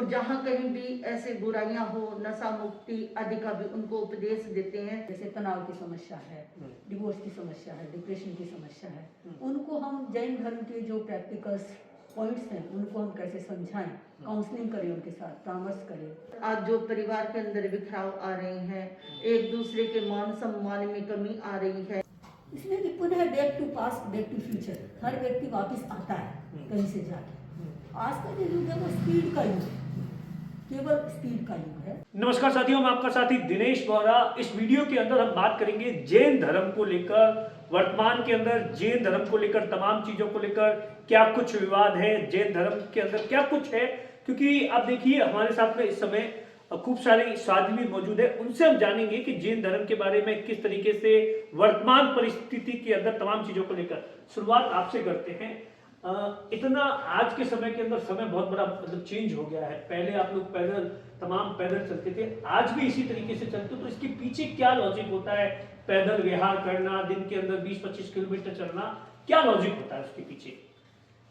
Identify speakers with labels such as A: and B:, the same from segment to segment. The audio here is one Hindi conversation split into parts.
A: और जहाँ कहीं भी ऐसे बुराइयां हो, नशा मुक्ति आदि का भी उनको उपदेश देते हैं।
B: जैसे तनाव की समस्या है, डिवोर्स की समस्या है, डिप्रेशन की समस्या है, उनको हम जैन धर्म के जो प्रैक्टिकल्स पॉइंट्स हैं उनको हम कैसे समझाएं, काउंसलिंग करें, उनके साथ परामर्श करें।
A: आज जो परिवार के अंदर बिखराव आ रहे हैं, एक दूसरे के मान सम्मान में कमी आ रही है,
B: इसलिए कि पुनः back to past back to future, हर व्यक्ति वापस आता है कहीं से जाके। आज का जो युग है वो स्पीड का युग है, केवल स्पीड का युग है।
C: नमस्कार साथियों, मैं आपका साथी दिनेश बोहरा। इस वीडियो के अंदर हम बात करेंगे जैन धर्म को लेकर। वर्तमान के अंदर जैन धर्म को लेकर तमाम चीजों को लेकर क्या कुछ विवाद है, जैन धर्म के अंदर क्या कुछ है, क्योंकि आप देखिए हमारे साथ में इस समय खूब सारे साधु भी मौजूद है। उनसे हम जानेंगे कि जैन धर्म के बारे में किस तरीके से वर्तमान परिस्थिति के अंदर तमाम चीजों को लेकर। शुरुआत आपसे करते हैं। इतना आज के समय के अंदर समय बहुत बड़ा मतलब चेंज हो गया है। पहले आप लोग तमाम पैदल चलते थे, आज भी इसी तरीके से चलते, तो इसके पीछे क्या लॉजिक होता है? पैदल विहार करना, दिन के अंदर 20-25 किलोमीटर चलना, क्या लॉजिक होता है उसके पीछे?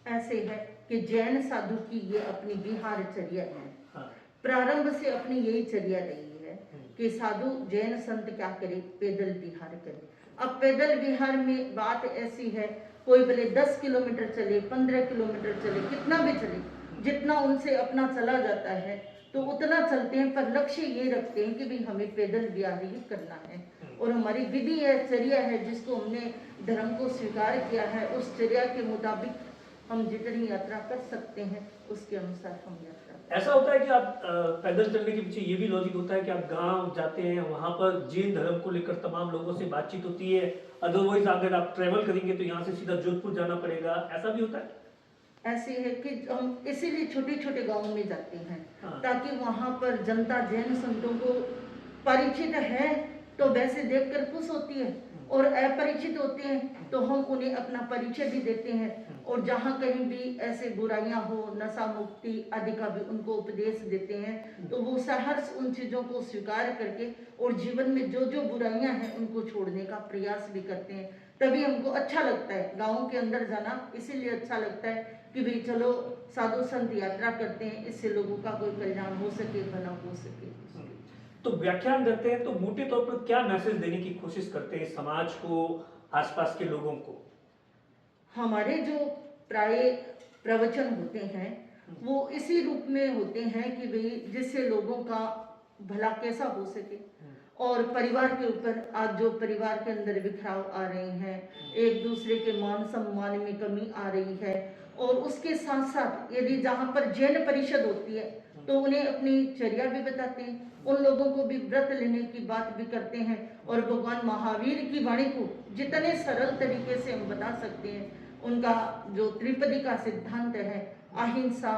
A: ऐसे है कि जैन साधु की ये अपनी विहारचर्या है।
C: हाँ।
A: प्रारंभ से अपनी यही चर्या रही है कि साधु जैन संत क्या करे, पैदल विहार करे। अब पैदल विहार में बात ऐसी है, कोई भले 10 किलोमीटर चले, 15 किलोमीटर चले, कितना भी चले, जितना उनसे अपना चला जाता है तो उतना चलते हैं, पर लक्ष्य ये रखते हैं कि भाई हमें पैदल विहार ही करना है। और हमारी विधि है, चर्या है, जिसको हमने धर्म को स्वीकार किया है, उस चर्या के मुताबिक हम जितनी यात्रा कर सकते हैं उसके अनुसार हम यात्रा।
C: ऐसा होता है कि आप पैदल चलने के पीछे ये भी लॉजिक होता है कि आप गांव जाते हैं, वहां पर जैन धर्म को लेकर तमाम लोगों से बातचीत होती है। अदरवाइज अगर आप ट्रेवल करेंगे तो यहाँ से सीधा जोधपुर जाना पड़ेगा, ऐसा भी होता है?
A: ऐसे है कि हम इसीलिए छोटे छोटे गांवों में जाते हैं।
C: हाँ।
A: ताकि वहां पर जनता जैन संतों को परिचित है तो वैसे देखकर खुश होती है, और अपरिचित होते हैं तो हम उन्हें अपना परिचय भी देते हैं। और जहाँ कहीं भी ऐसे बुराइयां हो, नशा मुक्ति आदि का भी उनको उपदेश देते हैं, तो वो सहर्ष उन चीजों को स्वीकार करके और जीवन में जो जो बुराइयां हैं उनको छोड़ने का प्रयास भी करते हैं। तभी हमको अच्छा लगता है गाँव के अंदर जाना, इसीलिए अच्छा लगता है कि भाई चलो साधु संत यात्रा करते हैं, इससे लोगों का कोई कल्याण हो सके, भला हो सके।
C: तो व्याख्यान देते हैं तो मोटे तौर पर क्या मैसेज देने की कोशिश करते हैं समाज को, आसपास के लोगों को?
A: हमारे जो प्राय प्रवचन होते हैं वो इसी रूप में होते हैं कि भाई जिससे लोगों का भला कैसा हो सके। और परिवार के ऊपर आज जो परिवार के अंदर बिखराव आ रहे हैं, एक दूसरे के मान सम्मान में कमी आ रही है, और उसके साथ साथ यदि जहाँ पर जैन परिषद होती है तो उन्हें अपनी चर्या भी बताते हैं, उन लोगों को भी व्रत लेने की बात भी करते हैं। और भगवान महावीर की वाणी को जितने सरल तरीके से हम बता सकते हैं, उनका जो त्रिपदी का सिद्धांत है, अहिंसा,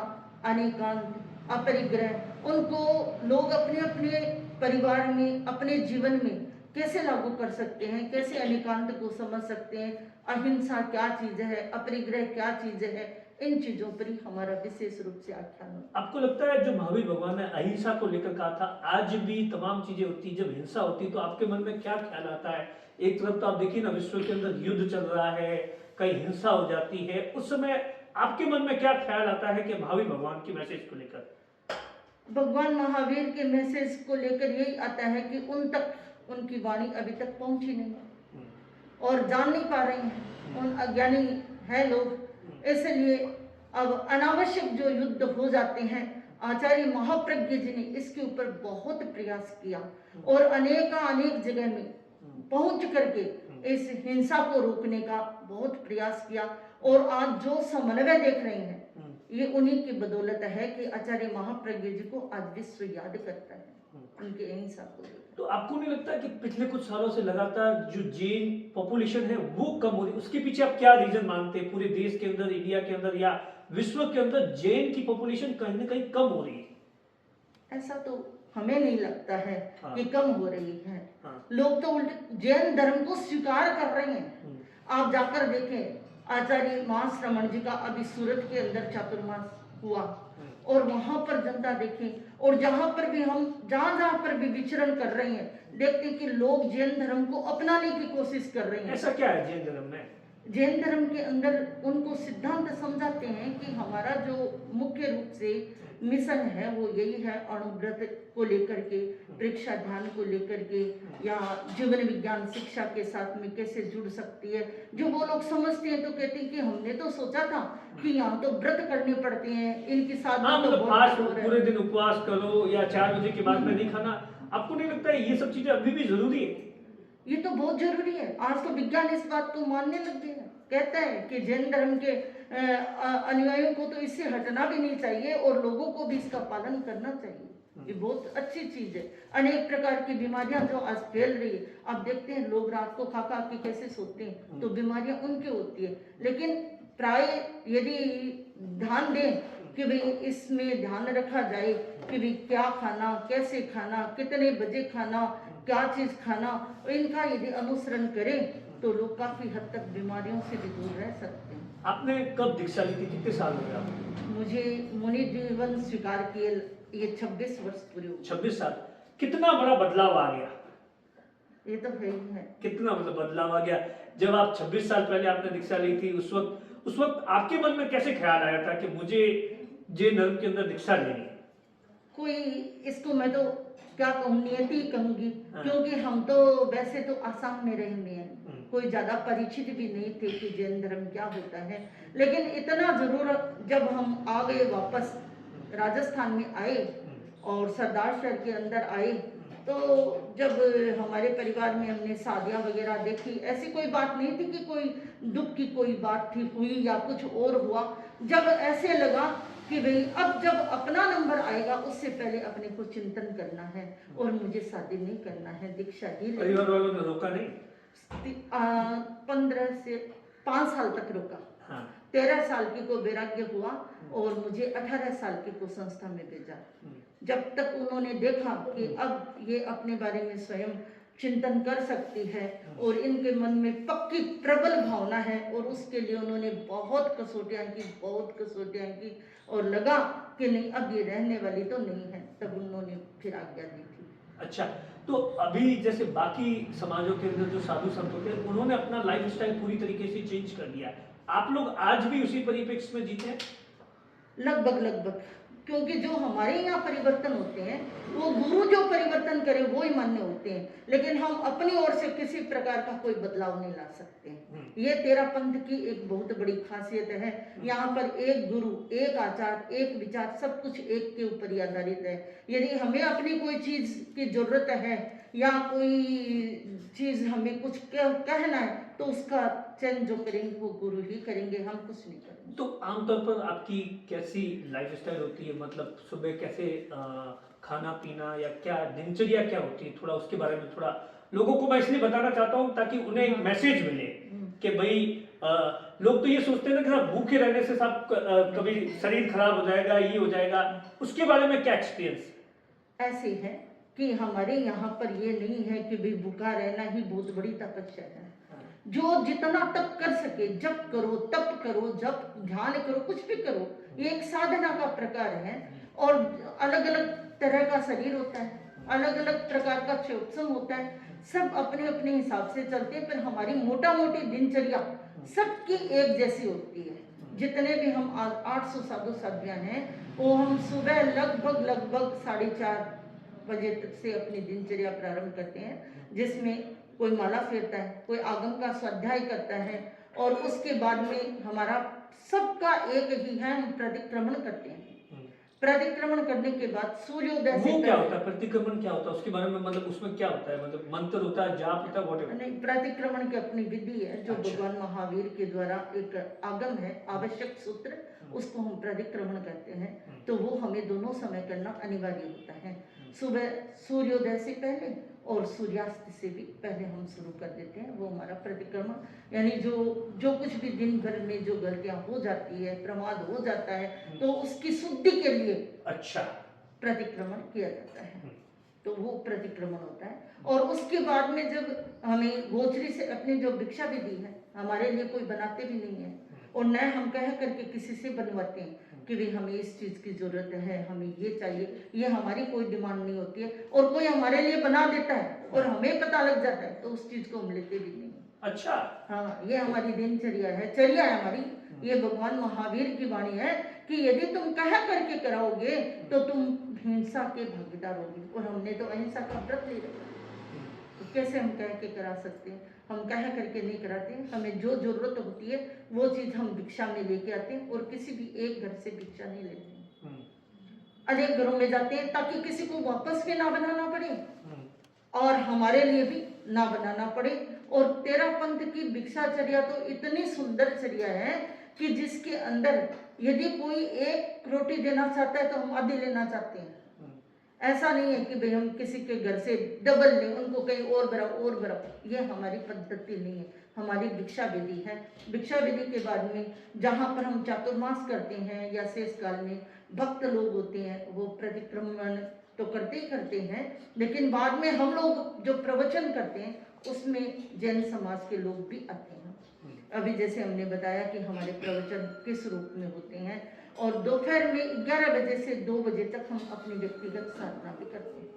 A: अनेकांत, अपरिग्रह, उनको लोग अपने अपने परिवार में, अपने जीवन में कैसे लागू कर सकते हैं, कैसे अनेकांत को समझ सकते हैं, अहिंसा क्या चीज है, अपरिग्रह क्या चीज है, इन चीजों पर ही हमारा विशेष रूप से आख्यान होता है।
C: आपको लगता है जो महावीर भगवान ने अहिंसा को लेकर कहा था, आज भी तमाम चीजें होती, जब हिंसा होती तो आपके मन में क्या ख्याल आता है? एक तरफ तो आप देखिए ना, विश्व के अंदर युद्ध चल रहा है, कहीं हिंसा हो जाती है, उस समय आपके मन में क्या ख्याल आता है कि महावीर भगवान की मैसेज को लेकर?
A: भगवान महावीर के मैसेज को लेकर यही आता है कि उन तक उनकी वाणी अभी तक पहुंची नहीं और जान नहीं पा रहे हैं, उन अज्ञानी है लोग। इसलिए अब अनावश्यक जो युद्ध हो जाते हैं, आचार्य महाप्रज्ञ जी ने इसके ऊपर बहुत प्रयास किया और अनेक जगह में पहुंच करके इस हिंसा को रोकने का बहुत प्रयास किया। और आज जो समन्वय देख रहे हैं ये उन्हीं की बदौलत है कि आचार्य महाप्रज्ञ जी को आज विश्व याद करता है उनके अहिंसा को।
C: तो आपको नहीं लगता कि पिछले कुछ सालों से लगातार जो जैन पॉपुलेशन है वो कम हो रही है? उसके पीछे आप क्या रीजन मानते हैं? पूरे देश के अंदर, इंडिया के अंदर या विश्व के अंदर जैन की पॉपुलेशन कहीं ना कहीं कम हो रही है?
A: ऐसा तो हमें नहीं लगता है।
C: हाँ।
A: कि कम हो रही है।
C: हाँ।
A: लोग तो उल्टे जैन धर्म को स्वीकार कर रहे हैं। आप जाकर देखें, आचार्य महाश्रमण जी का अभी सूरत के अंदर चातुर्मास हुआ और वहां पर जनता देखें, और जहां पर भी हम जहां पर भी विचरण कर रहे हैं, देखते हैं कि लोग जैन धर्म को अपनाने की कोशिश कर रहे हैं।
C: ऐसा क्या है जैन धर्म में?
A: जैन धर्म के अंदर उनको सिद्धांत समझाते हैं कि हमारा जो मुख्य रूप से मिशन है वो यही है, अणुव्रत को लेकर के, परीक्षा ध्यान को लेकर के, या जीवन विज्ञान शिक्षा के साथ में कैसे जुड़ सकती है। जो वो लोग समझते हैं तो कहते हैं कि हमने तो सोचा था कि यहाँ तो व्रत करने पड़ते हैं, इनकी साधना
C: हाँ,
A: तो
C: मतलब
A: बहुत
C: फास्ट
A: कठोर है।
C: पूरे दिन उपवास करो या 4 बजे के बाद में नहीं खाना, आपको नहीं लगता है ये सब चीजें अभी भी जरूरी है?
A: ये तो बहुत जरूरी है। आज तो विज्ञान इस बात को मानने लग गया है, कहता है कि जैन धर्म के अनुयायियों को तो इससे हटना भी नहीं चाहिए और लोगों को भी इसका पालन करना चाहिए। ये बहुत अच्छी चीज है। अनेक प्रकार की बीमारियां जो आज फैल रही है, आप देखते हैं लोग रात को खा खा के कैसे सोते हैं, तो बीमारियां उनकी होती है। लेकिन प्राय यदि ध्यान दें कि भाई इसमें ध्यान रखा जाए कि भाई क्या खाना, कैसे खाना, कितने बजे खाना, क्या चीज खाना, और इनका यदि अनुसरण करें तो लोग काफी हद तक बीमारियों से भी दूर रह सकते हैं।
C: आपने कब दीक्षा ली थी, कितने साल हो गए आपको?
A: मुझे मुनि जीवन स्वीकार किए ये 26 वर्ष पूरे हुए।
C: 26 साल। कितना बड़ा बदलाव आ गया?
A: ये तो है ही है।
C: कितना मतलब बदलाव आ गया? जब आप 26 साल पहले आपने दीक्षा ली थी, उस वक्त आपके मन में कैसे ख्याल आया था कि मुझे जैन धर्म के अंदर दीक्षा लेनी है?
A: कोई इसको मैं तो क्या कहूँ, नियति ही कहूंगी, क्योंकि हम तो वैसे तो आसाम में रहने हैं, कोई ज्यादा परिचित भी नहीं थे कि जैन धर्म क्या होता है। लेकिन इतना जरूर जब हम आ गए वापस राजस्थान में आए और सरदार शहर के अंदर आए, तो जब हमारे परिवार में हमने शादियां वगैरह देखी, ऐसी कोई बात नहीं थी कि कोई दुख की कोई बात थी हुई या कुछ और हुआ। जब ऐसे लगा कि भाई अब जब अपना नंबर आएगा उससे पहले अपने को चिंतन करना है और मुझे शादी नहीं करना है, दीक्षा ही
C: परिवार वालों ने रोका नहीं?
A: 15 से 5 साल तक रोका।
C: हाँ।
A: 13 साल की को वैराग्य हुआ और मुझे 18 साल की को संस्था में भेजा। जब तक उन्होंने देखा कि अब ये अपने बारे में स्वयं चिंतन कर सकती है और इनके मन में पक्की प्रबल भावना है, और उसके लिए उन्होंने बहुत कसौटियां की और लगा कि नहीं अब ये रहने वाली तो नहीं है, तब उन्होंने फिर आज्ञा दी थी।
C: अच्छा, तो अभी जैसे बाकी समाजों के अंदर जो साधु संत होते हैं उन्होंने अपना लाइफ स्टाइल पूरी तरीके से चेंज कर दिया है, आप लोग आज भी उसी परिप्रेक्ष्य में जीते हैं?
A: लगभग, क्योंकि जो हमारे यहाँ परिवर्तन होते हैं वो गुरु जो परिवर्तन करे वो ही मान्य होते हैं, लेकिन हम अपनी ओर से किसी प्रकार का कोई बदलाव नहीं ला सकते हैं। ये तेरा पंथ की एक बहुत बड़ी खासियत है। यहाँ पर एक गुरु, एक आचार, एक विचार, सब कुछ एक के ऊपर ही आधारित है। यदि हमें अपनी कोई चीज की जरूरत है या कोई चीज हमें कुछ कहना है तो उसका चयन जो करेंगे वो गुरु ही करेंगे, हम कुछ नहीं करेंगे।
C: तो आमतौर पर आपकी कैसी लाइफ स्टाइल होती है, मतलब सुबह कैसे खाना पीना या क्या दिनचर्या क्या होती है, थोड़ा उसके बारे में थोड़ा लोगों को मैं इसलिए बताना चाहता हूँ ताकि उन्हें एक मैसेज मिले कि भाई लोग तो ये सोचते हैं ना कि साहब भूखे रहने से सब कभी शरीर खराब हो जाएगा, ये हो जाएगा, उसके बारे में क्या एक्सपीरियंस?
A: ऐसे है कि हमारे यहाँ पर ये नहीं है कि भाई भूखा रहना ही बहुत बड़ी तपस्या है। जो जितना तप कर सके, जप करो, तप करो, जप ध्यान करो, कुछ भी करो, ये एक साधना का प्रकार है। और अलग अलग तरह का शरीर होता है, अलग अलग प्रकार का चोत्सव होता है, सब अपने अपने हिसाब से चलते हैं, पर हमारी मोटा मोटी दिनचर्या सबकी एक जैसी होती है। जितने भी हम 800 साधु साध्वियां हैं वो हम सुबह लगभग 4:30 बजे तक से अपनी दिनचर्या प्रारंभ करते हैं, जिसमें कोई माला फेरता है, कोई आगम का स्वाध्याय करता है, और उसके बाद में हमारा सबका एक ही है, हम प्रतिक्रमण करते हैं। प्रतिक्रमण करने के बाद सूर्योदय से
C: वो क्या होता है, प्रतिक्रमण क्या होता है, उसके बारे में मतलब उसमें क्या होता है, मतलब मंत्र होता है, जाप होता है, व्हाटएवर?
A: नहीं, प्रतिक्रमण की अपनी विधि है जो
C: अच्छा।
A: भगवान महावीर के द्वारा एक आगम है, आवश्यक सूत्र, उसको हम प्रतिक्रमण कहते हैं। तो वो हमें दोनों समय करना अनिवार्य होता है, सुबह सूर्योदय से पहले और सूर्यास्त से भी पहले हम शुरू कर देते हैं वो हमारा प्रतिक्रमण। यानी जो कुछ भी दिन भर में जो गलतियां हो जाती है, प्रमाद हो जाता है, तो उसकी शुद्धि के लिए
C: अच्छा
A: प्रतिक्रमण किया जाता है। तो वो प्रतिक्रमण होता है। और उसके बाद में जब हमें गोचरी से अपनी जो भिक्षा विधि है, हमारे लिए कोई बनाते भी नहीं है और न हम कह करके किसी से बनवाते हैं कि भाई हमें इस चीज की जरूरत है, हमें ये चाहिए, ये हमारी कोई डिमांड नहीं होती है। और कोई हमारे लिए बना देता है और हमें पता लग जाता है तो उस चीज को हम लेते भी नहीं।
C: अच्छा,
A: हाँ, ये हमारी दिनचर्या है, चर्या है हमारी। ये भगवान महावीर की वाणी है कि यदि तुम कह करके कराओगे तो तुम हिंसा के भागीदार होगे। और हमने तो अहिंसा का व्रत ले रखा है, तो कैसे हम कह के करा सकते हैं? हम कह करके नहीं कराते। हमें जो जरूरत होती है वो चीज़ हम भिक्षा में लेके आते हैं, और किसी भी एक घर से भिक्षा नहीं लेते हैं, अनेक घरों में जाते हैं ताकि किसी को वापस भी ना बनाना पड़े और हमारे लिए भी ना बनाना पड़े। और तेरा पंथ की भिक्षाचर्या तो इतनी सुंदर चर्या है कि जिसके अंदर यदि कोई एक रोटी देना चाहता है तो हम आधी लेना चाहते हैं। ऐसा नहीं है कि भाई हम किसी के घर से डबल लें, उनको कहीं और भराओ, ये हमारी पद्धति नहीं है। हमारी भिक्षा विधि है। भिक्षा विधि के बाद में जहाँ पर हम चातुर्मास करते हैं या शेष काल में भक्त लोग होते हैं वो प्रतिक्रमण तो करते ही करते हैं, लेकिन बाद में हम लोग जो प्रवचन करते हैं उसमें जैन समाज के लोग भी आते हैं। अभी जैसे हमने बताया कि हमारे प्रवचन किस रूप में होते हैं, और दोपहर में 11 बजे से 2 बजे तक हम अपनी व्यक्तिगत साधना भी करते हैं,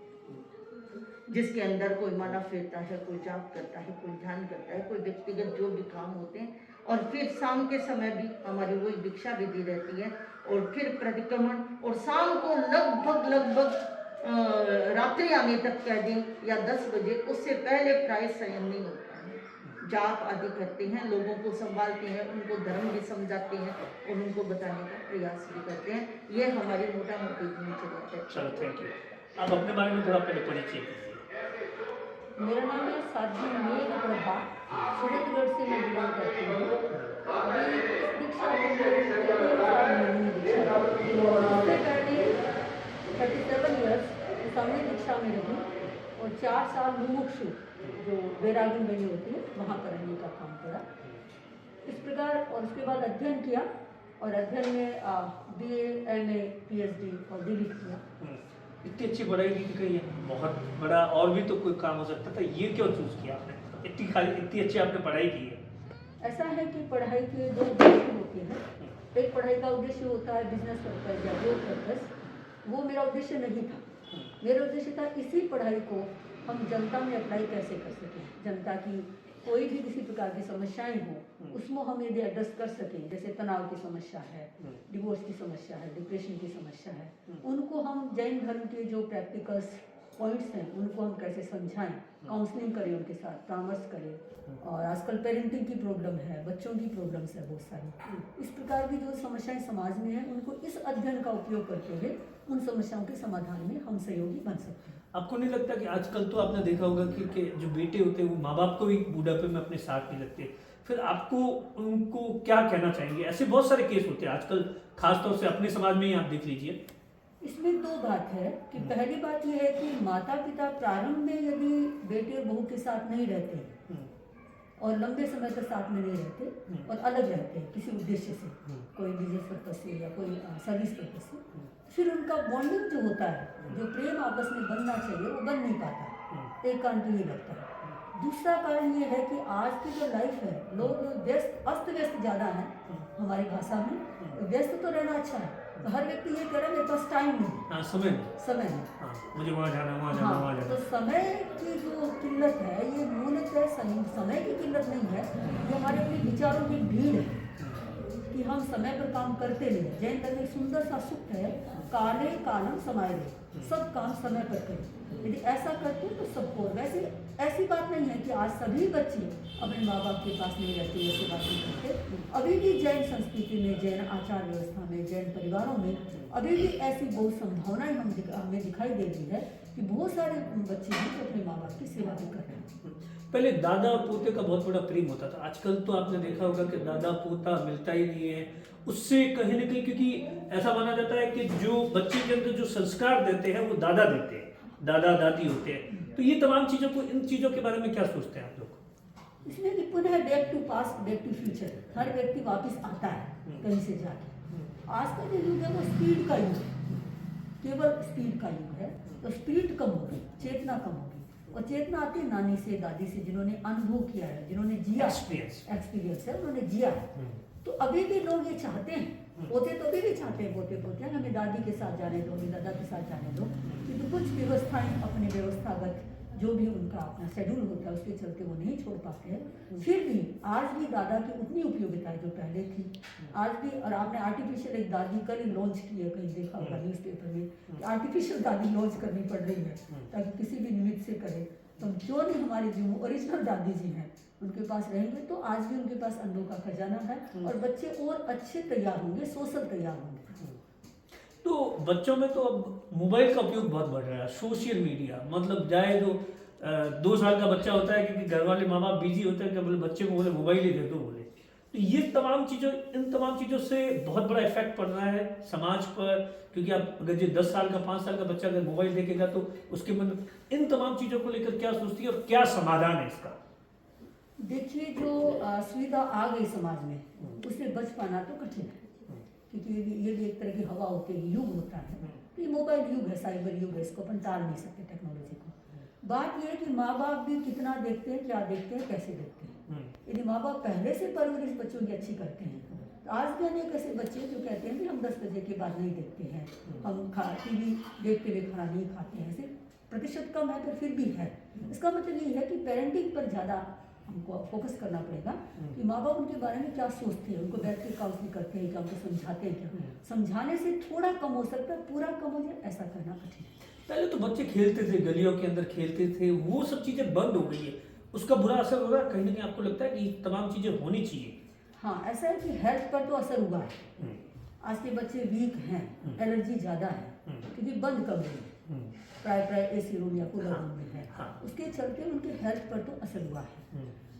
A: जिसके अंदर कोई माला फेरता है, कोई जाप करता है, कोई ध्यान करता है, कोई व्यक्तिगत जो भी काम होते हैं। और फिर शाम के समय भी हमारी वही भिक्षा विधि रहती है, और फिर प्रतिक्रमण, और शाम को लगभग रात्रि आने तक कह दें या 10 बजे, उससे पहले प्राय शयन नहीं होता है। जाप आदि करते हैं, लोगों को संभालते हैं, उनको धर्म भी समझाते हैं और उनको बताने का प्रयास भी करते हैं। ये हमारी मोटा मोटी दिनचर्या है।
C: चलो, थैंक यू। आप अपने बारे में थोड़ा पहले परिचय कीजिए।
B: मेरा नाम है साध्वी मेघ प्रभा, सूरतगढ़ से मैं बिलोंग करती हूँ। अभी इस दीक्षा में मेरे 3 साल में दीक्षा ली। इससे पहले 37 ईयर्स सामने दीक्षा में रही, और 4 साल मुमुक्षु जो बैरागन बनी होती है वहाँ पर रहने का काम करा इस प्रकार। और उसके बाद अध्ययन किया, और अध्ययन में BA, MA, PhD और DLIT किया।
C: इतनी अच्छी पढ़ाई की थी, कही है बहुत बड़ा और भी तो कोई काम हो सकता था, ये क्यों चूज किया आपने? इतनी अच्छी आपने पढ़ाई की है।
B: ऐसा है कि पढ़ाई के 2 उद्देश्य होते हैं। एक पढ़ाई का उद्देश्य होता है बिजनेस पर्पज या जॉब पर्पज, वो मेरा उद्देश्य नहीं था। मेरा उद्देश्य था इसी पढ़ाई को हम जनता में अप्लाई कैसे कर सकें, जनता की कोई भी किसी प्रकार की समस्याएं हो उसमें हम यदि एड्रेस कर सकें, जैसे तनाव की समस्या है, डिवोर्स की समस्या है, डिप्रेशन की समस्या है, उनको हम जैन धर्म के जो प्रैक्टिकल्स पॉइंट्स हैं उनको हम कैसे समझाएं, काउंसलिंग करें, उनके साथ परामर्श करें। और आजकल पेरेंटिंग की प्रॉब्लम है, बच्चों की प्रॉब्लम्स है बहुत सारी, इस प्रकार की जो समस्याएं समाज में हैं उनको इस अध्ययन का उपयोग करते हुए उन समस्याओं के समाधान में हम सहयोगी बन सकते हैं।
C: आपको नहीं लगता कि आजकल तो आपने देखा होगा कि जो बेटे होते हैं वो माँ बाप को भी बुढ़ापे में अपने साथ नहीं लगते, फिर आपको उनको क्या कहना चाहेंगे? ऐसे बहुत सारे केस होते हैं आजकल, खासतौर से अपने समाज में ही आप देख लीजिए।
B: इसमें 2 बात है कि पहली बात यह है कि माता पिता प्रारंभ में यदि बेटे और बहू के साथ नहीं रहते और लंबे समय तक साथ में नहीं रहते और अलग रहते हैं किसी उद्देश्य से, कोई बिजनेस पर्पज से या कोई सर्विस पर्पज से, फिर उनका बॉन्डिंग जो होता है, जो प्रेम आपस में बनना चाहिए वो बन नहीं पाता। एक कारण तो ये लगता है। दूसरा कारण ये है कि आज की जो लाइफ है, लोग अस्त व्यस्त ज़्यादा है। हमारी भाषा में व्यस्त तो रहना अच्छा है, तो हर व्यक्ति ये कह रहा है मेरे पास टाइम नहीं, समय नहीं,
C: मुझे वहाँ जाना, वहाँ जाना, वहाँ जाना।
B: तो समय की जो किल्लत है ये मूलतः समय की किल्लत नहीं है, ये हमारे अपने विचारों की भीड़ है कि हम समय पर काम करते नहीं। जैन धर्म एक सुंदर सा सूक्त है, काले कालम समाये, सब काम समय पर करें। यदि ऐसा करते तो सबको, वैसे ऐसी बात नहीं है कि आज सभी बच्चे अपने माँ बाप के पास नहीं रहते, ऐसी बात नहीं करते। अभी भी जैन संस्कृति में, जैन आचार व्यवस्था में, जैन परिवारों में अभी भी ऐसी बहुत संभावनाएं हमें दिखाई दे रही है कि बहुत सारे बच्चे हैं जो अपने माँ बाप की सेवा भी कर रहे हैं।
C: पहले दादा और पोते का बहुत बड़ा प्रेम होता था, आजकल तो आपने देखा होगा कि दादा पोता मिलता ही नहीं है। उससे कहीं ना कहीं, क्योंकि ऐसा माना जाता है कि जो बच्चे के अंदर जो संस्कार देते हैं वो दादा देते हैं, दादा दादी होते हैं। तो ये तमाम चीज़ों को, इन चीज़ों के बारे में क्या सोचते हैं आप लोग?
B: इसमें कि पुनः back to past, back to future, हर व्यक्ति वापस आता है कहीं से जाके। आज का जो युग है वो स्पीड का युग है, केवल स्पीड का युग है। तो स्पीड कम होगी, चेतना कम होगी, और चेतना आती है नानी से, दादी से, जिन्होंने अनुभव किया है, जिन्होंने जिया, एक्सपीरियंस है, उन्होंने जिया है। तो अभी भी लोग ये चाहते हैं, पोते तो अभी भी चाहते हैं, पोते पोते हमें दादी के साथ जाने दो, हमें दादा के साथ जाने दो, क्योंकि कुछ व्यवस्थाएं अपने व्यवस्थागत जो भी उनका अपना शेड्यूल होता है उसके चलते वो नहीं छोड़ पाते हैं। फिर भी आज भी दादा की उतनी उपयोगिता है जो पहले थी आज भी। और आपने आर्टिफिशियल एक दादी कल ही लॉन्च की है, कहीं देखा होगा न्यूज़पेपर में कि आर्टिफिशियल दादी लॉन्च करनी पड़ रही है ताकि किसी भी निमित्त से करे। तो जो नहीं हमारी जो ओरिजिनल दादी जी हैं उनके पास रहेंगे तो आज भी उनके पास अंडों का खजाना है और बच्चे और अच्छे तैयार होंगे, सोशल तैयार होंगे।
C: तो बच्चों में तो अब मोबाइल का उपयोग बहुत बढ़ रहा है, सोशल मीडिया, मतलब जाए तो 2 साल का बच्चा होता है क्योंकि घर वाले माँ बाप बिजी होते हैं कि बोले बच्चे को बोले मोबाइल ही दे दो बोले। तो ये इन तमाम चीज़ों से बहुत बड़ा इफेक्ट पड़ रहा है समाज पर, क्योंकि आप अगर जो 10 साल का 5 साल का बच्चा अगर मोबाइल देखेगा तो उसके मन इन तमाम चीज़ों को लेकर क्या सोचती है और क्या समाधान है इसका?
B: देखिए जो सुविधा आ गई समाज में उससे बच पाना तो कठिन है, क्योंकि ये भी एक तरह की हवा होती है, युग होता है। तो ये मोबाइल युग है, साइबर युग है, इसको अपन टाल नहीं सकते टेक्नोलॉजी को। बात ये है कि माँ बाप भी कितना देखते हैं, क्या देखते हैं, कैसे देखते हैं। यदि माँ बाप पहले से परवरिश बच्चों की अच्छी करते हैं तो आज भी अनेक ऐसे बच्चे जो कहते हैं कि हम 10 बजे के बाद नहीं देखते हैं, हम टीवी देखते हुए खाना नहीं खाते हैं। ऐसे प्रतिशत कम है पर फिर भी है। इसका मतलब ये है कि पेरेंटिंग पर ज़्यादा हमको फोकस करना पड़ेगा कि माँ बाप उनके बारे में क्या सोचते हैं, उनको बैठ के काउंसलिंग करते हैं, क्या उनको समझाते हैं, क्या समझाने से थोड़ा कम हो सकता है, पूरा कम हो जाए ऐसा करना कठिन है।
C: पहले तो बच्चे खेलते थे, गलियों के अंदर खेलते थे, वो सब चीज़ें बंद हो गई है, उसका बुरा असर हो रहा है। कहीं ना कहीं आपको लगता है कि तमाम चीज़ें होनी चाहिए?
B: हाँ, ऐसा है कि हेल्थ पर तो असर हुआ है। आज के बच्चे वीक हैं, एलर्जी ज़्यादा है क्योंकि बंद कम है, प्राय एसी रूम या कूलर रूम में है। उसके चलते उनके हेल्थ पर तो असर हुआ है।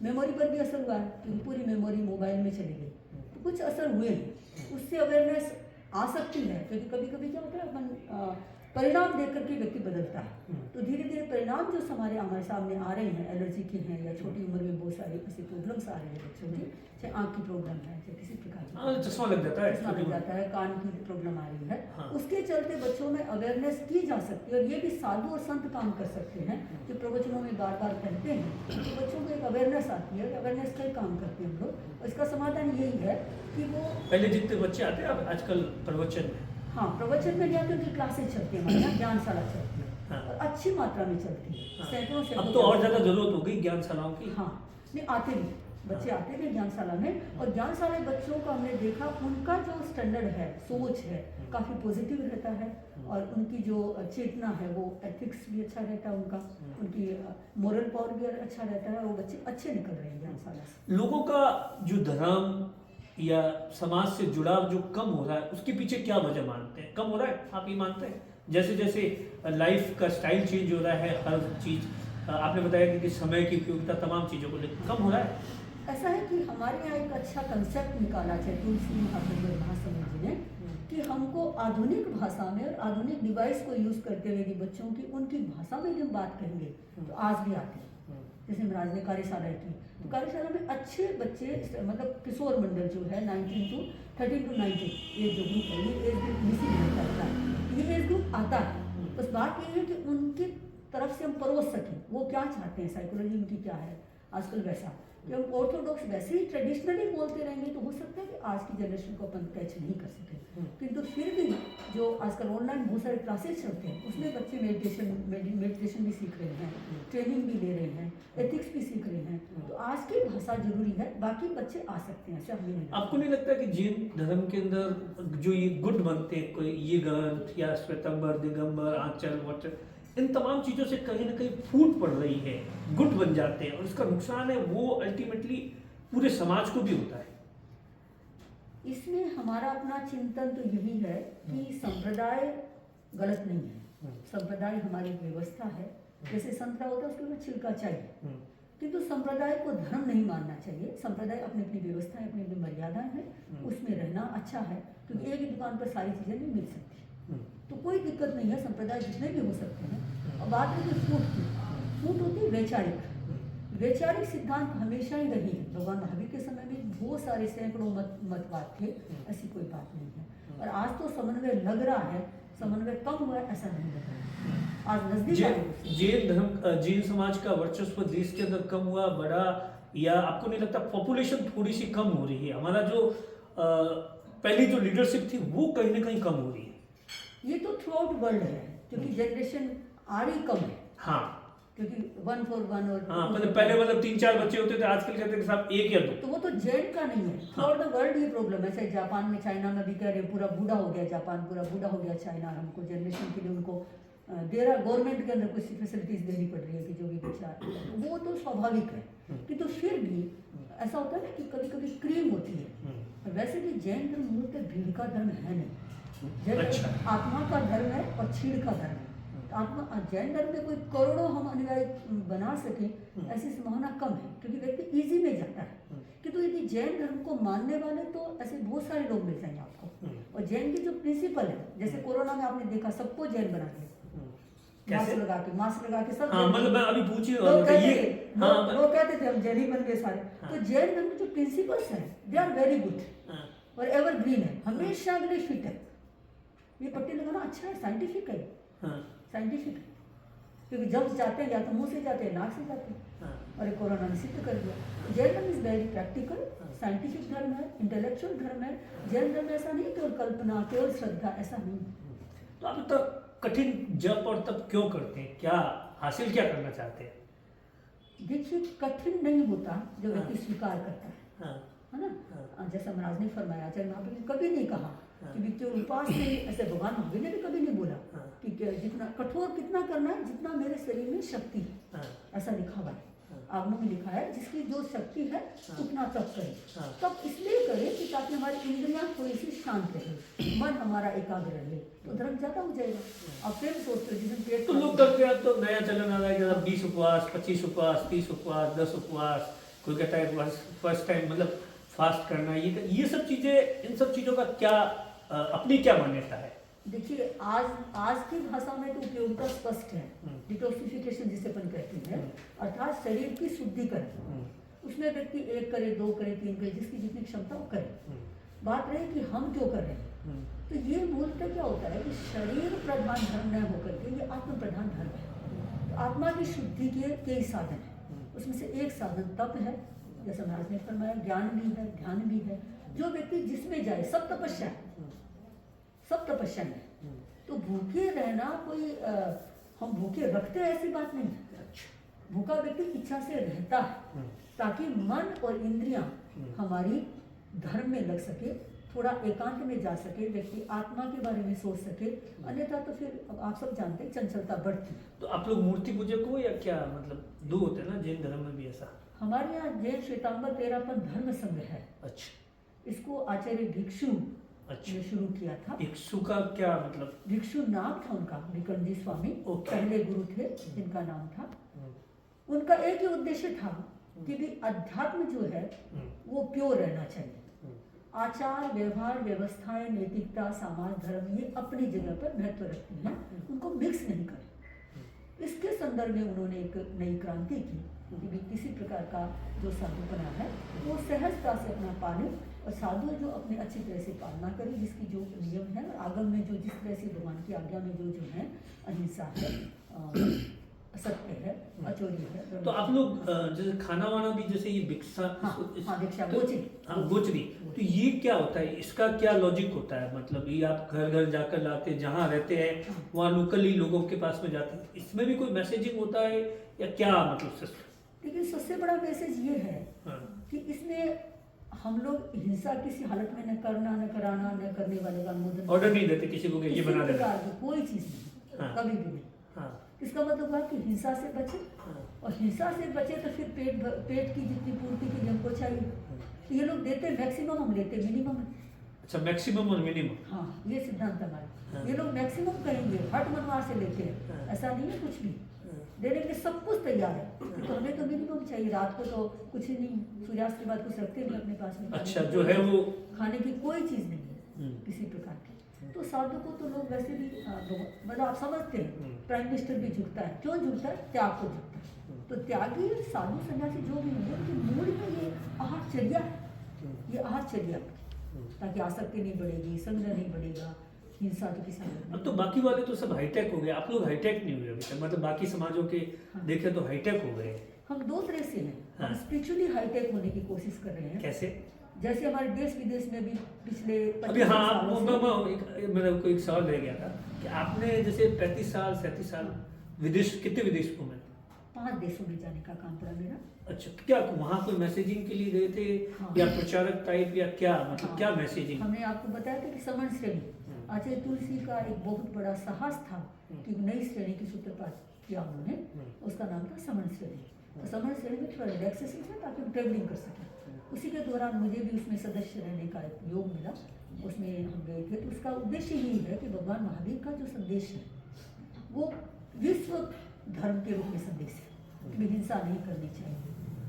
B: मेमोरी पर भी असर हुआ है क्योंकि पूरी मेमोरी मोबाइल में चली गई, तो कुछ असर हुए हैं। उससे अवेयरनेस आ सकती है क्योंकि कभी कभी क्या होता है अपन परिणाम देख करके व्यक्ति बदलता है। तो धीरे धीरे परिणाम जो हमारे सामने आ रहे हैं, एलर्जी के हैं या छोटी उम्र में बहुत सारे ऐसे प्रॉब्लम्स आ रहे हैं बच्चों के, चाहे आँख की प्रॉब्लम है, चाहे किसी प्रकार की
C: चश्मा लग जाता है,
B: चश्मा लग जाता है, कान की प्रॉब्लम आ रही है।
C: हाँ।
B: उसके चलते बच्चों में अवेयरनेस की जा सकती है और ये भी साधु और संत काम कर सकते हैं जो प्रवचनों में बार बार कहते हैं। तो बच्चों को एक अवेयरनेस आती है, अवेयरनेस का ही काम करते हैं हम लोग। और इसका समाधान यही है कि वो
C: पहले जितने बच्चे आते हैं अब आजकल प्रवचन में,
B: हाँ, प्रवचन में जाते उनकी क्लासेस चलती है, हमारे यहाँ ज्ञानशाला चलती है
C: हाँ।
B: और अच्छी मात्रा में चलती है,
C: हाँ।
B: सैकड़ों
C: अब तो और ज़्यादा जरूरत हो गई ज्ञानशालाओं की।
B: हाँ, नहीं आते भी बच्चे आते थे ज्ञानशाला में। और ज्ञानशाला बच्चों का हमने देखा उनका जो स्टैंडर्ड है, सोच है, काफ़ी पॉजिटिव रहता है और उनकी जो चेतना है वो एथिक्स भी अच्छा रहता है उनका, उनकी मोरल पावर भी अच्छा रहता है और वो बच्चे अच्छे निकल रहे हैं ज्ञानशाला से।
C: लोगों का जो धर्म या समाज से जुड़ाव जो कम हो रहा है उसके पीछे क्या वजह मानते हैं? कम हो रहा है, आप ये मानते हैं? जैसे जैसे लाइफ का स्टाइल चेंज हो रहा है, हर चीज़ आपने बताया कि समय की उपयोगिता तमाम चीज़ों को लेकर कम हो रहा है।
B: ऐसा है कि हमारे यहाँ एक अच्छा कंसेप्ट निकाला है तुलसी महात्मा महासमय जी ने कि हमको आधुनिक भाषा में और आधुनिक डिवाइस को यूज़ करते हुए यदि बच्चों की उनकी भाषा में जब बात करेंगे तो आज भी आते हैं। जैसे महाराज ने कार्यशाला की तो कार्यशाला में अच्छे बच्चे, मतलब किशोर मंडल जो है 13 to 19 एज जो ग्रुप है, ये एज ग्रुप मिसिंग करता है, ये एज ग्रुप आता है। बस बात ये है कि उनकी तरफ से हम परोस सकें वो क्या चाहते हैं, साइकोलॉजी उनकी क्या है आजकल। वैसा कि हम ऑर्थोडॉक्स वैसे ही ट्रेडिशनली बोलते रहेंगे तो हो सकता है कि आज की जनरेशन को अपन कैच नहीं कर सकें। किंतु फिर भी जो आजकल ऑनलाइन बहुत सारे क्लासेस चलते हैं उसमें बच्चे मेडिटेशन भी सीख रहे हैं, ट्रेनिंग भी ले रहे हैं, एथिक्स भी सीख रहे हैं। तो आज की भाषा जरूरी है, बाकी बच्चे आ सकते हैं, ऐसा हमें नहीं।
C: आपको नहीं लगता कि जैन धर्म के अंदर जो ये गुड बनते हैं, कोई ये ग्रंथ या श्वेतंबर, दिगंबर, आंचल, वचन, इन तमाम चीज़ों से कहीं ना कहीं फूट पड़ रही है, गुट बन जाते हैं और इसका नुकसान है वो अल्टीमेटली पूरे समाज को भी होता है?
B: इसमें हमारा अपना चिंतन तो यही है कि संप्रदाय गलत नहीं है, संप्रदाय हमारी व्यवस्था है। जैसे संतरा होता है उसके ऊपर छिलका चाहिए, किंतु संप्रदाय को धर्म नहीं मानना चाहिए। संप्रदाय अपनी अपनी व्यवस्था है, अपनी अपनी मर्यादाएं हैं, उसमें रहना अच्छा है क्योंकि एक ही दुकान पर सारी चीज़ें नहीं मिल सकती। तो कोई दिक्कत नहीं है, संप्रदाय जितने भी हो सकते हैं। और बात है कि फूट होती है वैचारिक, वैचारिक सिद्धांत हमेशा ही रही है। भगवान महावीर के समय में बहुत सारे सैकड़ों मतवाद थे, ऐसी कोई बात नहीं है। और आज तो समन्वय लग रहा है, समन्वय कम हुआ है ऐसा नहीं लग रहा है। आज नजदीक
C: जैन धर्म, जैन समाज का वर्चस्व देश के अंदर कम हुआ, बढ़ा, या आपको नहीं लगता पॉपुलेशन थोड़ी सी कम हो रही है? हमारा जो पहली जो लीडरशिप थी वो कहीं ना कहीं कम हो रही है।
B: ये तो थ्रू आउट वर्ल्ड है क्योंकि जनरेशन आ रही कम है।
C: हाँ,
B: क्योंकि 1 for 1 और
C: हाँ, मतलब पहले मतलब 3-4 बच्चे होते थे, आजकल कहते हैं कि साहब 1 या 2।
B: तो वो तो जैन का नहीं है, थ्रू आउट द वर्ल्ड ये प्रॉब्लम है। ऐसे जापान में, चाइना में भी कह रहे हैं पूरा बूढ़ा हो गया जापान, पूरा बूढ़ा हो गया चाइना, हमको जनरेशन के लिए उनको देरा गवर्नमेंट के अंदर कुछ फैसिलिटीज देनी पड़ रही है कि जो भी विचार, तो वो तो स्वाभाविक है कि तो फिर भी ऐसा होता है ना कि कभी कभी क्रीम होती है। और वैसे भी जैन धर्म मूलतः भीड़ का धर्म है नहीं, जैन
C: अच्छा।
B: आत्मा का धर्म है और छीड़ का धर्म है। तो आत्मा जैन धर्म में कोई करोड़ों हम अनुयायी बना सकें ऐसी संभावना कम है, क्योंकि व्यक्ति इजी में जाता है। कि तो यदि जैन धर्म को मानने वाले तो ऐसे बहुत सारे लोग मिल जाएंगे आपको। और जैन की जो प्रिंसिपल है, जैसे कोरोना में आपने देखा सबको जैन बना दिया, मास्क लगा के सब।
C: हाँ, मतलब मैं अभी पूछ ही रहा
B: लोग
C: था
B: कहते
C: ये।
B: थे,
C: हाँ,
B: लोग कहते थे हम जैन ही बन गए सारे।
C: हाँ।
B: तो जैन धर्म में जो प्रिंसिपल्स हैं दे आर वेरी गुड
C: हाँ,
B: और एवरग्रीन है, हमेशा के लिए फिट है। ये पट्टी लगाना अच्छा है, साइंटिफिक है,
C: हाँ,
B: साइंटिफिक है। क्योंकि जब जाते हैं या तो मुंह से जाते हैं, नाक से जाते हैं,
C: हाँ,
B: और ये कोरोना ने सिद्ध कर दिया। जैन धर्म इज वेरी प्रैक्टिकल, साइंटिफिक धर्म है, इंटेलेक्चुअल धर्म है। जैन धर्म ऐसा नहीं केवल कल्पना, केवल श्रद्धा, ऐसा नहीं है।
C: तो आप तो कठिन जप और तप क्यों करते हैं, क्या हासिल क्या करना चाहते हैं?
B: देखिए, कठिन नहीं होता जो व्यक्ति स्वीकार करता
C: हाँ,
B: है ना।
C: हाँ।
B: जैसा महाराज ने फरमाया, आचार्य महाप्रभु ने कभी नहीं कहा कि व्यक्ति उपास से, ऐसे भगवान महावीर ने भी कभी नहीं बोला
C: हाँ।
B: कि जितना कठोर कितना करना है जितना मेरे शरीर में शक्ति है,
C: हाँ,
B: ऐसा लिखा हुआ है। आगमों में लिखा है जिसकी जो शक्ति है उतना तप करे।
C: हाँ।
B: तब इसलिए करे कि ताकि हमारी इंद्रियां थोड़ी सी शांत रहे, मन हमारा एकाग्र रहे, तो धर्म ज्यादा हो जाएगा। आप फिर सोचते हो जिसमें पेट
C: तो लोग करते हैं, तो नया चलन आ रहा है कि 20 उपवास, 25 उपवास, 30 उपवास, 10 उपवास, कोई कहता है फर्स्ट टाइम मतलब फास्ट करना, ये सब चीजें, इन सब चीजों का क्या अपनी क्या मान्यता है?
B: देखिए, आज की भाषा में तो उपयोगिता स्पष्ट है। डिटॉक्सिफिकेशन जिसे अपन कहते हैं, अर्थात शरीर की शुद्धिकरण। उसमें व्यक्ति 1 करे, 2 करे, 3 करे, जिसकी जितनी क्षमता हो करे। बात रही कि हम क्यों कर रहे हैं, तो ये मूलतः क्या होता है कि शरीर प्रधान धर्म न होकर के ये आत्म प्रधान धर्म है। तो आत्मा की शुद्धि के कई साधन है, उसमें से एक साधन तप है, जैसा महाराज ने फरमाया, ज्ञान भी है, ध्यान भी है। जो व्यक्ति जिसमें जाए, सब तपस्या है, सब तपस्या है। तो भूखे रहना कोई हम भूखे रखते हैं ऐसी बात नहीं है। भूखा व्यक्ति इच्छा से रहता है ताकि मन और इंद्रियां हमारी धर्म में लग सके, थोड़ा एकांत में जा सके, व्यक्ति आत्मा के बारे में सोच सके। अन्यथा तो फिर आप सब जानते हैं चंचलता बढ़ती है।
C: तो आप लोग मूर्ति पूजक हो या क्या, मतलब 2 होते हैं ना जैन धर्म में भी ऐसा?
B: हमारे यहाँ जैन श्वेतांबर तेरापन धर्म संघ है।
C: अच्छा,
B: इसको आचार्य भिक्षु
C: अच्छा।
B: ने शुरू किया था।
C: भिक्षु का क्या मतलब?
B: भिक्षु नाम था उनका, विक्रमजी स्वामी पहले गुरु थे जिनका नाम था। उनका एक ही उद्देश्य था कि भी अध्यात्म जो है वो प्योर रहना चाहिए। आचार, व्यवहार, व्यवस्थाएं, नैतिकता, समाज, धर्म ये अपनी जगह पर महत्व रखती हैं, उनको मिक्स नहीं करें। इसके संदर्भ में उन्होंने एक नई क्रांति की कि भी किसी प्रकार का जो साधुपना है वो सहजता से अपना पाले, और साधु जो अपने अच्छी तरह से पालना करे, जिसकी जो नियम है और आगम में जो जिस तरह से भगवान की आज्ञा में जो जो है, अहिंसा है, सत्य है, अचोरी है।
C: तो आप लोग जैसे खाना वाना भी, जैसे ये भिक्षा,
B: भिक्षा,
C: गोचरी, तो ये क्या होता है, इसका क्या लॉजिक होता है? मतलब ये आप घर घर जाकर लाते हैं, जहाँ रहते हैं वहाँ लोकली लोगों के पास में जाते हैं, इसमें भी कोई मैसेजिंग होता है या क्या मतलब सिस्टम?
B: लेकिन सबसे बड़ा मैसेज ये है कि इसमें हम लोग हिंसा किसी हालत में न करना, न कराना, न करने वाले का अनुमोदन,
C: ऑर्डर नहीं देते किसी को कि ये बना देना,
B: कोई चीज नहीं,
C: हाँ।
B: कभी भी नहीं।
C: हाँ,
B: इसका मतलब हुआ कि हिंसा से बचे, और हिंसा से बचे तो फिर पेट की जितनी पूर्ति की हमको चाहिए, तो ये लोग देते मैक्सिमम, हम लेते मिनिमम।
C: अच्छा, मैक्सिमम और मिनिमम।
B: हाँ, ये सिद्धांत हमारा।
C: हाँ।
B: ये लोग मैक्सिमम कहेंगे, हट मनवार से लेते हैं,
C: हाँ।
B: ऐसा नहीं है कुछ भी। देने के लिए सब कुछ तैयार है, तो हमें तो मिनिमम चाहिए। रात को तो कुछ ही नहीं, सूर्यास्त के बाद कुछ रखते नहीं अपने पास में।
C: अच्छा, जो है वो
B: खाने की कोई चीज नहीं है किसी प्रकार की। तो साधु को तो लोग वैसे भी मतलब आप समझते हैं, प्राइम मिनिस्टर भी झुकता है। क्यों झुकता है? त्याग को झुकता है। तो त्यागी साधु सन्यासी जो भी होंगे, उनके मूल में ये आहारचर्या है, ये आहारचर्या, ताकि आसक्ति नहीं बढ़ेगी, संग्रह नहीं बढ़ेगा, हिंसा तो किसी
C: अब तो बाकी वाले तो सब हाईटेक हो गए, आप लोग हाईटेक नहीं हुए अभी तक, मतलब बाकी समाजों के देखे तो हाईटेक हो गए।
B: हम 2 तरह से हैं।
C: हाँ।
B: हम स्पिरिचुअली हाईटेक होने की कोशिश कर रहे हैं।
C: कैसे?
B: जैसे हमारे देश विदेश में भी पिछले
C: अभी हाँ, मेरा कोई एक सवाल रह गया था कि आपने जैसे 35 साल 37 साल विदेश, कितने विदेश घूमे?
B: 5 देशों में जाने का काम पड़ा मेरा।
C: अच्छा, क्या वहाँ कोई मैसेजिंग के लिए गए थे
B: हाँ।
C: या प्रचारक टाइप या क्या, मतलब
B: हाँ।
C: क्या मैसेजिंग?
B: हमने आपको बताया था कि समण श्रेणी, आचार्य तुलसी का एक बहुत बड़ा साहस था कि नई श्रेणी की सूत्रपात किया उन्होंने, उसका नाम था समण श्रेणी। तो समण श्रेणी में थोड़ा रिलैक्सेशन था ताकि हम ट्रेवलिंग कर सकें। उसी के दौरान मुझे भी उसमें सदस्य रहने का एक योग मिला, उसमें हम गए थे। तो उसका उद्देश्य यही है कि भगवान महावीर का जो संदेश है वो विश्व धर्म के रूप में संदेश है कि हिंसा नहीं करनी चाहिए,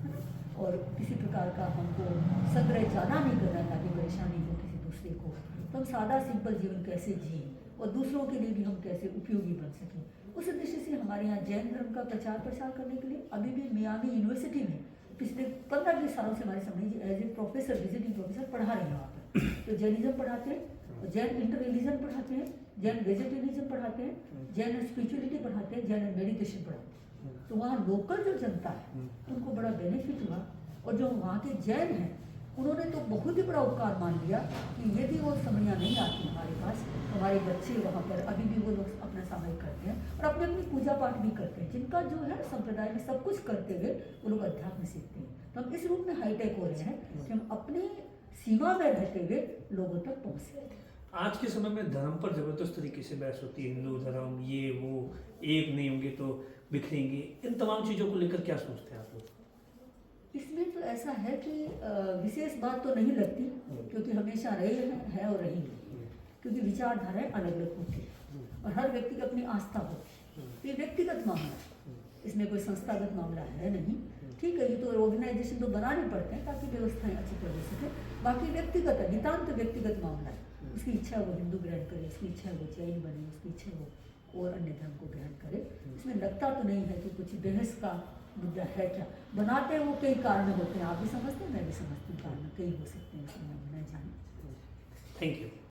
B: है ना? और किसी प्रकार का हमको संग्रह ज़्यादा नहीं करना ताकि परेशानी हो किसी दूसरे को। तो हम सादा सिंपल जीवन कैसे जिए और दूसरों के लिए भी हम कैसे उपयोगी बन सकें, उस उद्देश्य से हमारे यहाँ जैन धर्म का प्रचार प्रसार करने के लिए अभी भी मियामी यूनिवर्सिटी में पिछले 15-20 सालों से हमारे Swami ji as a professor, visiting professor पढ़ा रहे हैं वहाँ पर। तो जैनिज्म पढ़ाते हैं, जैन इंटर रिलीजन पढ़ाते हैं, जैन वेजिटेरियनिज्म पढ़ाते हैं, जैन स्पिरिचुअलिटी पढ़ाते हैं, जैन मेडिटेशन पढ़ाते हैं। तो वहाँ लोकल जो जनता है उनको बड़ा बेनिफिट हुआ। और जो वहाँ के जैन हैं उन्होंने तो बहुत ही बड़ा उपकार मान लिया कि यदि वो समयाँ नहीं आती हमारे पास, हमारे बच्चे वहाँ पर अभी भी वो लोग अपना सामयिक करते हैं और अपनी अपनी पूजा पाठ भी करते हैं। जिनका जो है संप्रदाय में सब कुछ करते हुए वो लोग अध्यात्म सीखते हैं। तो हम इस रूप में हाईटेक हो रहे हैं कि हम अपनी सीमा में रहते हुए लोगों तक पहुँच रहे हैं।
C: आज के समय में धर्म पर जबरदस्त तरीके से बहस होती है, हिंदू धर्म ये वो, एक नहीं होंगे तो बिखरेंगे। इन तमाम चीज़ों को लेकर क्या सोचते हैं आप लोग?
B: इसमें तो ऐसा है कि विशेष बात तो नहीं लगती, क्योंकि हमेशा रहे हैं और रहेंगे, क्योंकि विचारधाराएं अलग अलग होती हैं और हर व्यक्ति की अपनी आस्था होती है। तो ये व्यक्तिगत मामला है, इसमें कोई संस्थागत मामला है नहीं। ठीक है, ये तो ऑर्गेनाइजेशन तो बनाने पड़ते हैं ताकि व्यवस्थाएं अच्छी तरह हो सके। बाकी व्यक्तिगत है, नितांत व्यक्तिगत मामला है। उसकी इच्छा वो हिंदू ग्रहण करे, उसकी इच्छा वो जैन बने, उसकी इच्छा वो और अन्य धर्म को ग्रहण करे। इसमें लगता तो नहीं है कि कुछ बहस का मुद्दा है। क्या बनाते हैं वो कई कारण होते हैं, आप भी समझते हैं, मैं भी समझती हूँ, कारण कई हो सकते हैं, इसमें हम न जाने।
C: Thank you.